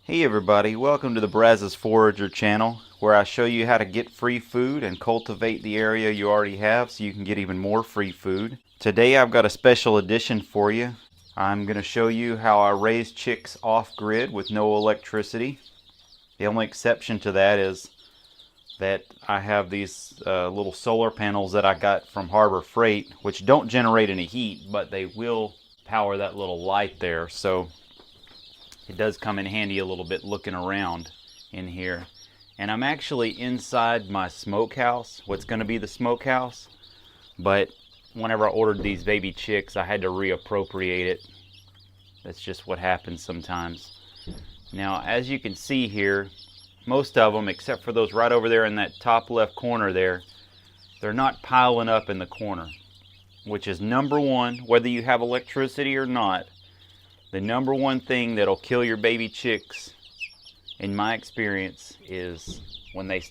Hey everybody, welcome to the Brazos Forager channel, where I show you how to get free food and cultivate the area you already have so you can get even more free food. Today I've got a special edition for you. I'm going to show you how I raise chicks off-grid with no electricity. The only exception to that is that I have these little solar panels that I got from Harbor Freight, which don't generate any heat, but they will power that little light there. So it does come in handy a little bit looking around in here. And I'm actually inside my smokehouse, what's going to be the smokehouse. But whenever I ordered these baby chicks, I had to reappropriate it. That's just what happens sometimes. Now, as you can see here, most of them, except for those right over there in that top left corner there, they're not piling up in the corner, which is number one, whether you have electricity or not. The number one thing that'll kill your baby chicks, in my experience, is when they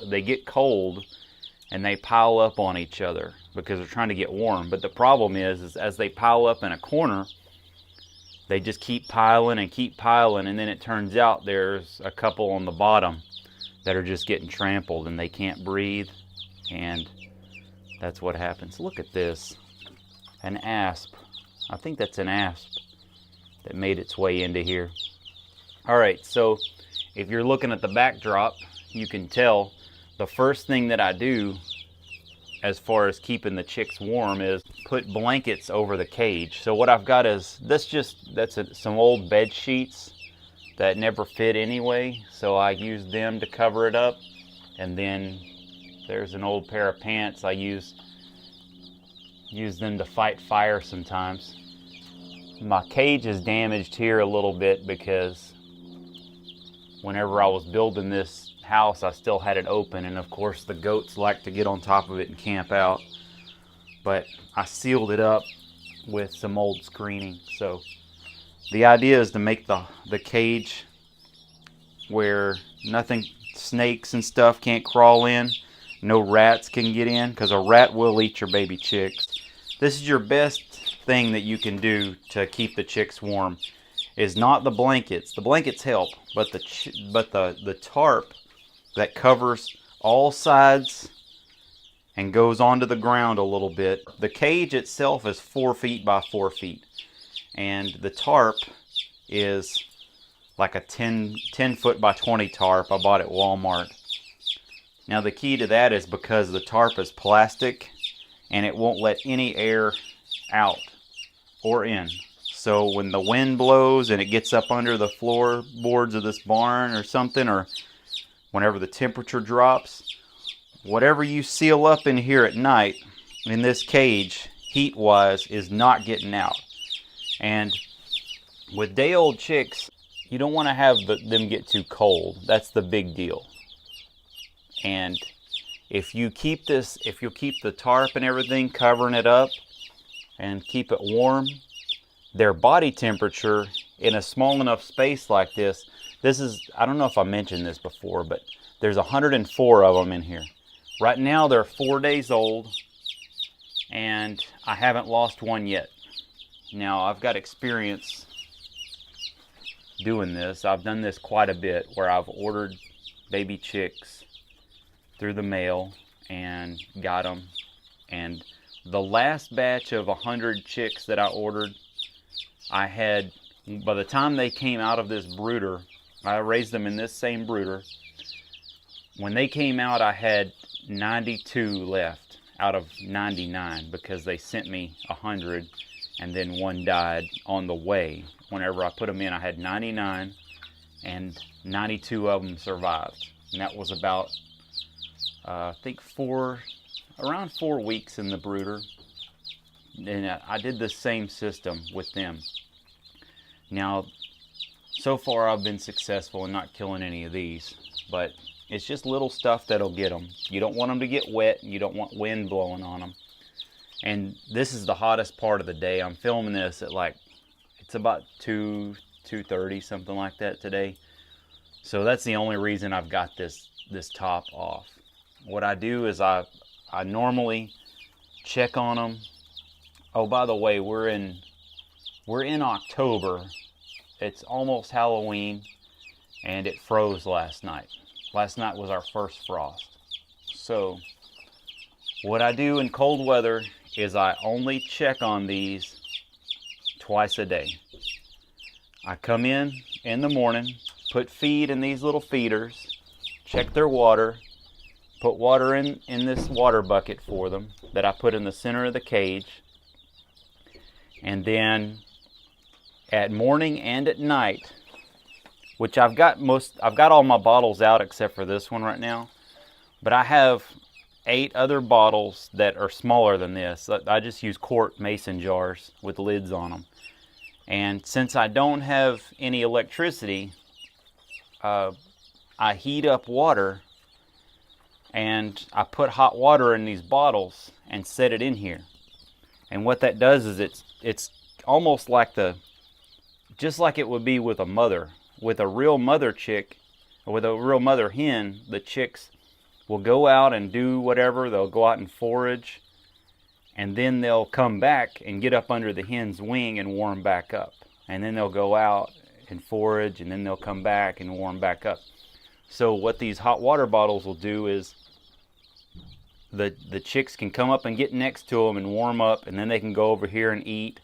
they get cold and they pile up on each other because they're trying to get warm. But the problem is as they pile up in a corner, they just keep piling, and then it turns out there's a couple on the bottom that are just getting trampled and they can't breathe, and that's what happens. Look at this, an asp. I think that's an asp that made its way into here. Alright, so if you're looking at the backdrop, you can tell the first thing that I do as far as keeping the chicks warm is put blankets over the cage. So what I've got is some old bed sheets that never fit anyway, so I use them to cover it up. And then there's an old pair of pants I use them to fight fire sometimes. My cage is damaged here a little bit because whenever I was building this house, I still had it open, and of course the goats like to get on top of it and camp out. But I sealed it up with some old screening. So the idea is to make the cage where nothing, snakes and stuff can't crawl in, no rats can get in, because a rat will eat your baby chicks. This is your best thing that you can do to keep the chicks warm, is not the blankets. The blankets help, but the tarp that covers all sides and goes onto the ground a little bit. The cage itself is 4 feet by 4 feet, and the tarp is like a 10 foot by 20 tarp I bought at Walmart. Now the key to that is because the tarp is plastic and it won't let any air out or in. So when the wind blows and it gets up under the floorboards of this barn or something, or whenever the temperature drops, whatever you seal up in here at night in this cage, heat-wise, is not getting out. And with day-old chicks, you don't want to have them get too cold. That's the big deal. And if you keep the tarp and everything covering it up and keep it warm, their body temperature in a small enough space like this is, I don't know if I mentioned this before, but there's 104 of them in here. Right now they're 4 days old, and I haven't lost one yet. Now I've got experience doing this. I've done this quite a bit, where I've ordered baby chicks through the mail and got them. And the last batch of 100 chicks that I ordered, I had, by the time they came out of this brooder, I raised them in this same brooder. When they came out, I had 92 left out of 99 because they sent me 100 and then one died on the way. Whenever I put them in, I had 99 and 92 of them survived. And that was about, I think around 4 weeks in the brooder. And I did the same system with them. Now, so far I've been successful in not killing any of these, but it's just little stuff that'll get them. You don't want them to get wet, you don't want wind blowing on them. And this is the hottest part of the day. I'm filming this at it's about 2:30, something like that today. So that's the only reason I've got this top off. What I do is I normally check on them. Oh, by the way, we're in October. It's almost Halloween. and it froze last night. Last night was our first frost. So what I do in cold weather is I only check on these twice a day. I come in the morning, put feed in these little feeders, check their water, put water in this water bucket for them that I put in the center of the cage. And then at morning and at night, which I've got all my bottles out except for this one right now, but I have 8 other bottles that are smaller than this. I just use quart mason jars with lids on them. And since I don't have any electricity, I heat up water and I put hot water in these bottles and set it in here. And what that does is it's almost like just like it would be with a mother. With a real mother chick, or with a real mother hen, the chicks will go out and do whatever. They'll go out and forage, and then they'll come back and get up under the hen's wing and warm back up. And then they'll go out and forage, and then they'll come back and warm back up. So what these hot water bottles will do is the chicks can come up and get next to them and warm up, and then they can go over here and eat.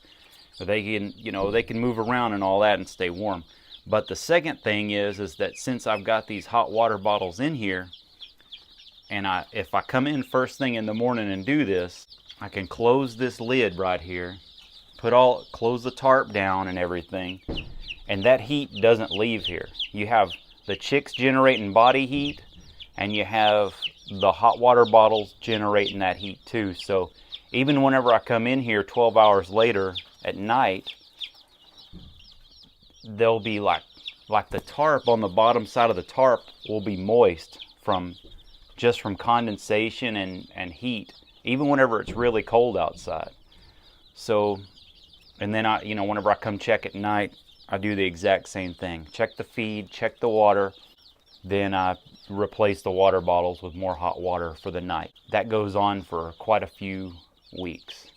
Or they can, they can move around and all that and stay warm. But the second thing is that since I've got these hot water bottles in here, and if I come in first thing in the morning and do this, I can close this lid right here, close the tarp down and everything, and that heat doesn't leave here. You have the chicks generating body heat, and you have the hot water bottles generating that heat too. So even whenever I come in here 12 hours later at night, they'll be like the tarp on the bottom side of the tarp will be moist from condensation and heat, even whenever it's really cold outside. So, and then whenever I come check at night, I do the exact same thing. Check the feed, check the water, then I replace the water bottles with more hot water for the night. That goes on for quite a few weeks.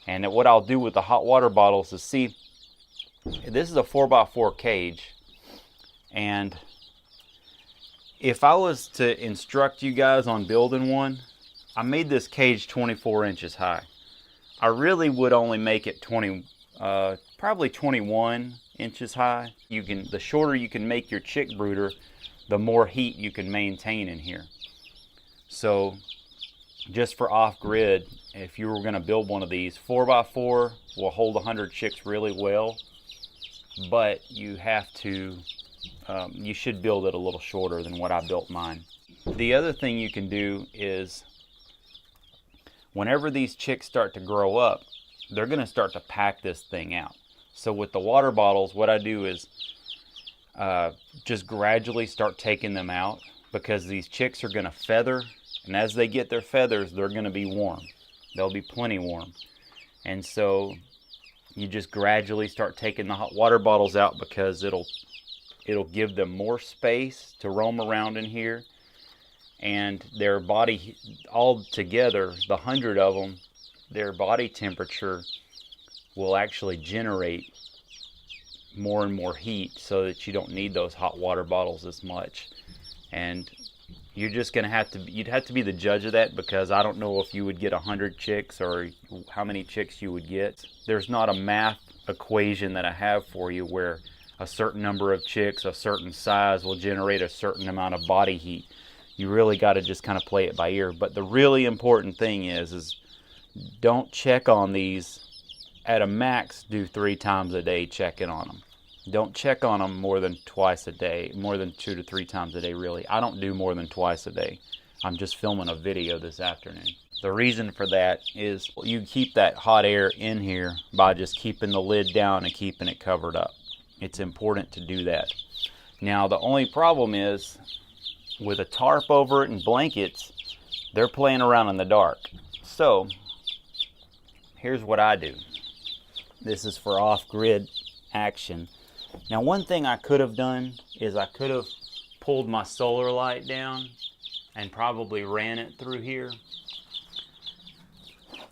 And what I'll do with the hot water bottles is, see, this is a 4x4 cage, and if I was to instruct you guys on building one, I made this cage 24 inches high. I really would only make it probably 21 inches high. The shorter you can make your chick brooder, the more heat you can maintain in here. So just for off-grid, if you were going to build one of these, 4x4 will hold 100 chicks really well, but you should build it a little shorter than what I built mine. The other thing you can do is, whenever these chicks start to grow up, they're going to start to pack this thing out. So with the water bottles, what I do is just gradually start taking them out, because these chicks are going to feather, and as they get their feathers, they're going to be warm. They'll be plenty warm. And so you just gradually start taking the hot water bottles out, because it'll give them more space to roam around in here, and their body, all together, the 100 of them, their body temperature will actually generate more and more heat, so that you don't need those hot water bottles as much. And you're just going to you'd have to be the judge of that, because I don't know if you would get 100 chicks or how many chicks you would get. There's not a math equation that I have for you where a certain number of chicks, a certain size, will generate a certain amount of body heat. You really got to just kind of play it by ear. But the really important thing is don't check on these. At a max, do 3 times a day checking on them. Don't check on them more than twice a day, more than 2 to 3 times a day, really. I don't do more than twice a day. I'm just filming a video this afternoon. The reason for that is you keep that hot air in here by just keeping the lid down and keeping it covered up. It's important to do that. Now, the only problem is, with a tarp over it and blankets, they're playing around in the dark. So, here's what I do. This is for off-grid action. Now, one thing I could have done is I could have pulled my solar light down and probably ran it through here.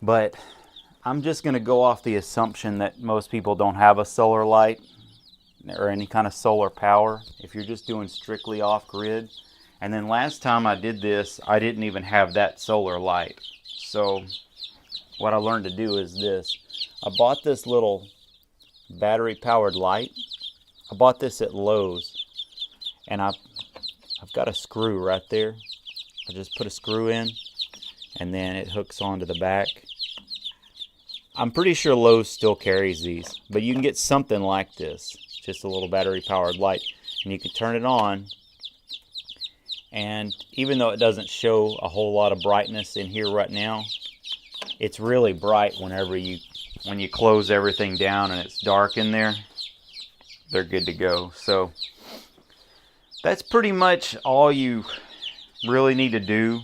But I'm just going to go off the assumption that most people don't have a solar light. or any kind of solar power if you're just doing strictly off-grid. And then last time I did this, I didn't even have that solar light. So what I learned to do is this. I bought this little battery powered light. I bought this at Lowe's, and I've got a screw right there. I just put a screw in, and then it hooks onto the back. I'm pretty sure Lowe's still carries these, but you can get something like this, just a little battery powered light, and you can turn it on. And even though it doesn't show a whole lot of brightness in here right now, it's really bright when you close everything down and it's dark in there. They're good to go. So that's pretty much all you really need to do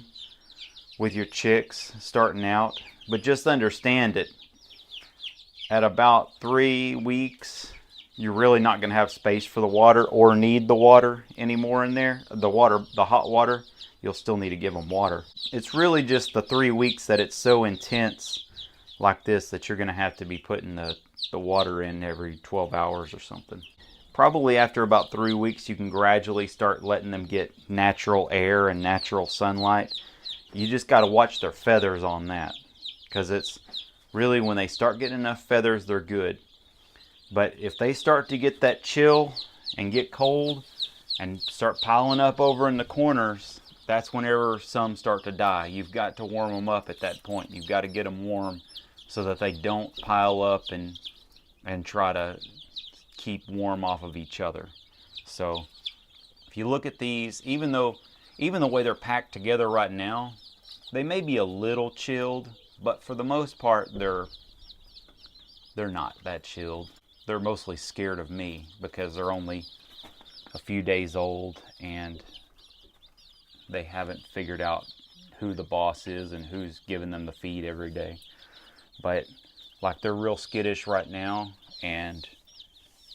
with your chicks starting out. But just understand it, at about 3 weeks, you're really not going to have space for the water or need the water anymore in there. The hot water, you'll still need to give them water. It's really just the 3 weeks that it's so intense like this that you're going to have to be putting the water in every 12 hours or something. Probably after about 3 weeks, you can gradually start letting them get natural air and natural sunlight. You just got to watch their feathers on that, because it's really when they start getting enough feathers, they're good. But if they start to get that chill and get cold and start piling up over in the corners, that's whenever some start to die. You've got to warm them up at that point. You've got to get them warm so that they don't pile up and try to keep warm off of each other. So if you look at these, even the way they're packed together right now, they may be a little chilled, but for the most part, they're not that chilled. They're mostly scared of me because they're only a few days old and they haven't figured out who the boss is and who's giving them the feed every day. But like, they're real skittish right now, and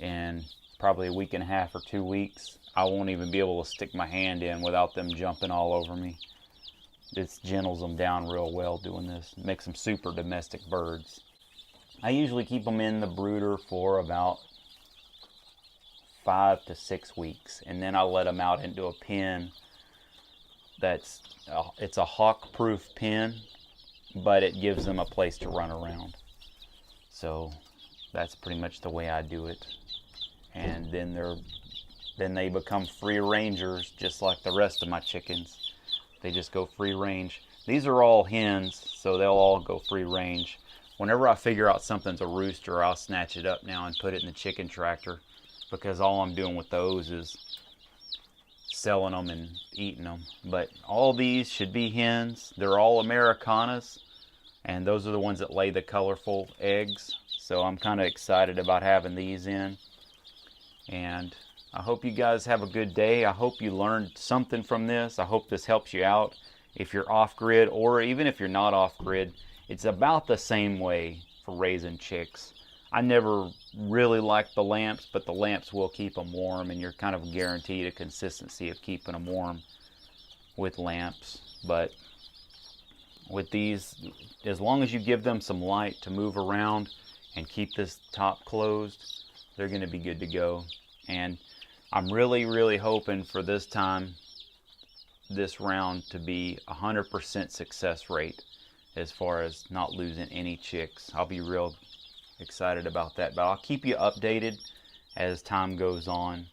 in probably a week and a half or 2 weeks, I won't even be able to stick my hand in without them jumping all over me. It gentles them down real well doing this. It makes them super domestic birds. I usually keep them in the brooder for about 5 to 6 weeks, and then I'll let them out into a pen it's a hawk-proof pen, but it gives them a place to run around. So that's pretty much the way I do it. And then they become free rangers, just like the rest of my chickens. They just go free range. These are all hens, so they'll all go free range. Whenever I figure out something's a rooster, I'll snatch it up now and put it in the chicken tractor, because all I'm doing with those is selling them and eating them. But all these should be hens. They're all Americanas, and those are the ones that lay the colorful eggs. So I'm kind of excited about having these in. And I hope you guys have a good day. I hope you learned something from this. I hope this helps you out if you're off-grid, or even if you're not off-grid. It's about the same way for raising chicks. I never really liked the lamps, but the lamps will keep them warm, and you're kind of guaranteed a consistency of keeping them warm with lamps. But with these, as long as you give them some light to move around and keep this top closed, they're going to be good to go. And I'm really hoping for this round to be 100% success rate as far as not losing any chicks. I'll be real excited about that, but I'll keep you updated as time goes on.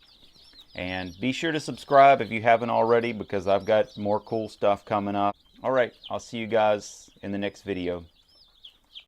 And be sure to subscribe if you haven't already, because I've got more cool stuff coming up. Alright, I'll see you guys in the next video.